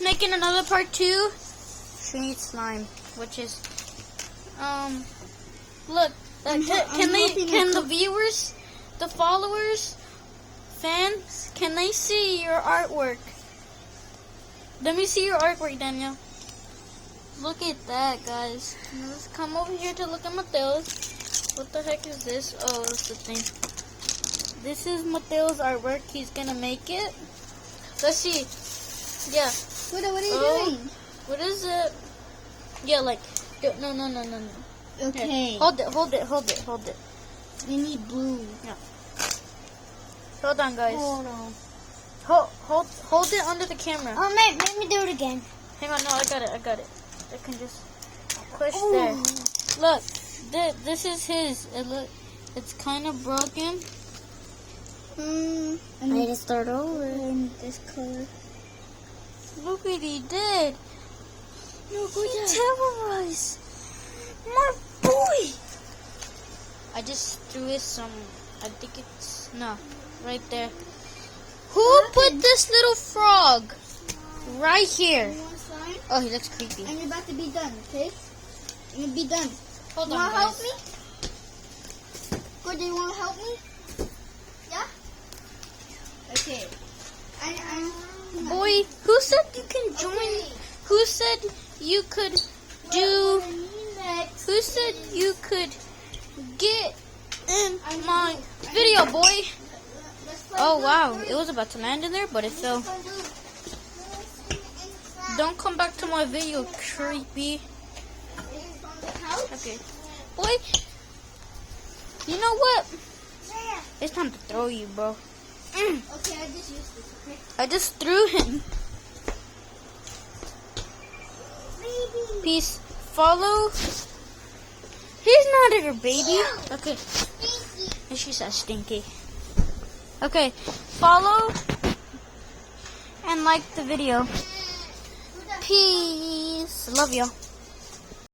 just making another part 2. She needs slime, which is look. Can the viewers, the followers, fans, can they see your artwork? Let me see your artwork, Daniel. Look at that, guys. Let's come over here to look at Mateo's. What the heck is this? Oh, it's the thing. This is Mateo's artwork. He's gonna make it. Let's see. Yeah. What are you doing? What is it? Yeah, like no. Okay. Here. Hold it. We need blue. Yeah. Hold on, guys. Hold on. Hold it under the camera. Oh, make me do it again. Hang on, no, I got it. I can just push there. Look, this is his. It's kind of broken. I need to start over in this color. Look what he did. Look He terrorized my boy. I just threw it some. I think it's no, right there. Who put this little frog right here? You want slime? Oh, he looks creepy. And you're about to be done, okay? You're gonna be done. Hold You on, wanna guys. help me? Good, do you wanna help me? Yeah? Okay. Boy, who said you can join? Okay. Who said you could do? Next. Who said you could get in my video, boy? Oh wow, it was about to land in there, but it fell. Don't come back to my video, creepy. Okay, boy. You know what? It's time to throw you, bro. Okay, I just used this, okay? I just threw him. Baby. Peace. Follow. He's not your baby. Okay. And she says stinky. Okay. Follow and like the video. Peace. Love y'all.